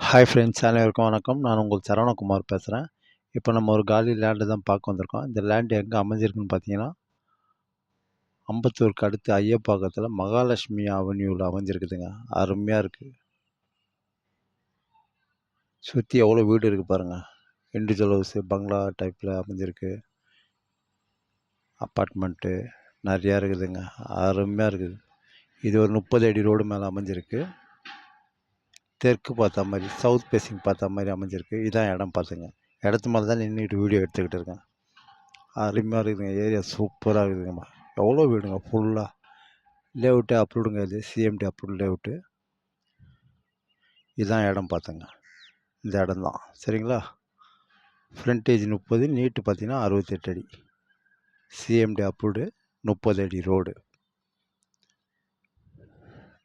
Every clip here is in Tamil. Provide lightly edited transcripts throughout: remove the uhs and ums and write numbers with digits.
ஹாய் ஃப்ரெண்ட்ஸ், அனைவருக்கும் வணக்கம். நான் உங்கள் சரவணகுமார் பேசுகிறேன். இப்போ நம்ம ஒரு காலி லேண்டு தான் பார்க்க வந்திருக்கோம். இந்த லேண்டு எங்கே அமைஞ்சிருக்குன்னு பார்த்தீங்கன்னா, அம்பத்தூருக்கு அடுத்து ஐயப்பாக்கத்தில் மகாலட்சுமி அவென்யூவில் அமைஞ்சிருக்குதுங்க. அருமையாக இருக்குது. சுற்றி எவ்வளோ வீடு இருக்குது பாருங்கள். இண்டிவிஜுவல் ஹவுஸு, பங்களா டைப்பில் அமைஞ்சிருக்கு. அப்பார்ட்மெண்ட்டு நிறையா இருக்குதுங்க. அருமையாக இருக்குது. இது ஒரு 30 அடி ரோடு மேலே அமைஞ்சிருக்கு. தெற்கு பார்த்த மாதிரி, சவுத் ஃபேஸிங் பார்த்த மாதிரி அமைஞ்சிருக்கு. இதான் இடம் பார்த்துங்க. இடத்து மேலே தான் நின்றுட்டு வீடியோ எடுத்துக்கிட்டு இருக்கேன். அருமையாக இருக்குதுங்க. ஏரியா சூப்பராக இருக்குதுங்கம்மா. எவ்வளோ வீடுங்க ஃபுல்லாக. லேஅவுட்டு அப்ரூவ்டுங்க. இது சிஎம்டி அப்ரூவ்டு லேஅவுட்டு. இதுதான் இடம் பார்த்துங்க. இந்த இடம் தான் சரிங்களா. ஃப்ரண்டேஜ் 30, நீட்டு பார்த்தீங்கன்னா 68 அடி. சிஎம்டி அப்ரூவ்டு, 30 அடி ரோடு.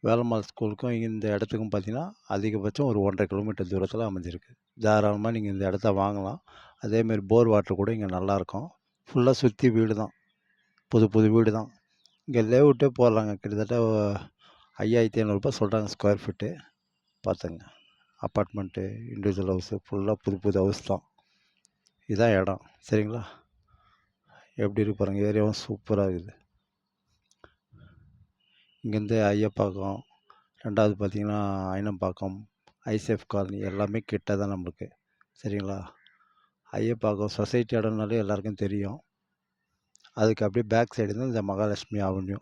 வேலம்மாள் ஸ்கூலுக்கும் இந்த இடத்துக்கும் பார்த்தீங்கன்னா அதிகபட்சம் ஒரு 1.5 கிலோமீட்டர் தூரத்தில் அமைஞ்சிருக்கு. தாராளமாக நீங்கள் இந்த இடத்த வாங்கலாம். அதேமாரி போர் வாட்டர் கூட இங்கே நல்லாயிருக்கும். ஃபுல்லாக சுற்றி வீடு தான், புது புது வீடு தான். இங்கே லேஅவுட்டே போடுறாங்க. கிட்டத்தட்ட 5500 சொல்கிறாங்க ஸ்கொயர் ஃபீட்டு. பார்த்துங்க. அப்பார்ட்மெண்ட்டு, இண்டிவிஜுவல் ஹவுஸு, ஃபுல்லாக புது புது ஹவுஸ் தான். இதுதான் இடம் சரிங்களா. எப்படி இருக்கு பாருங்கள். ஏரியாவும் சூப்பராக இருக்குது. இங்கேருந்து ஐயப்பாக்கம், ரெண்டாவது பார்த்திங்கன்னா ஐனம்பாக்கம், ஐசேஃப் காலனி எல்லாமே கிட்ட தான் நம்மளுக்கு சரிங்களா. ஐயப்பாக்கம் சொசைட்டி இடம்னாலே எல்லாருக்கும் தெரியும். அதுக்கு அப்படியே பேக் சைடு தான் இந்த மகாலட்சுமி அவென்யூ.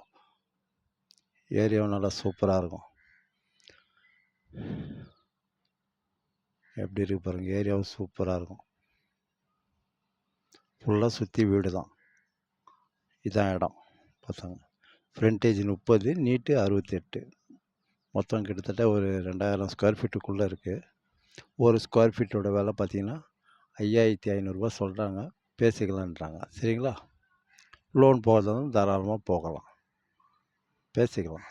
ஏரியாவும் நல்லா சூப்பராக இருக்கும். எப்படி இருக்கு பாருங்கள். ஏரியாவும் சூப்பராக இருக்கும். ஃபுல்லாக சுற்றி வீடு தான். இதான் இடம் பார்த்தாங்க. ஃப்ரண்டேஜ் 30, நீட்டு 68. மொத்தம் கிட்டத்தட்ட ஒரு 2000 ஸ்கொயர் ஃபீட்டுக்குள்ளே இருக்குது. ஒரு ஸ்கொயர் ஃபீட்டோட விலை பார்த்திங்கன்னா 5500 சொல்கிறாங்க. பேசிக்கலான்றாங்க சரிங்களா. லோன் போகிறதும் தாராளமாக போகலாம், பேசிக்கலாம்.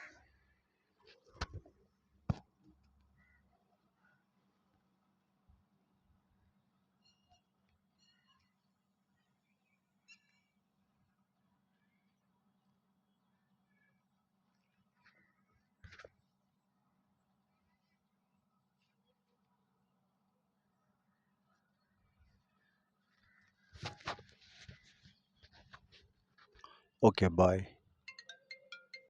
ஓகே, பாய்.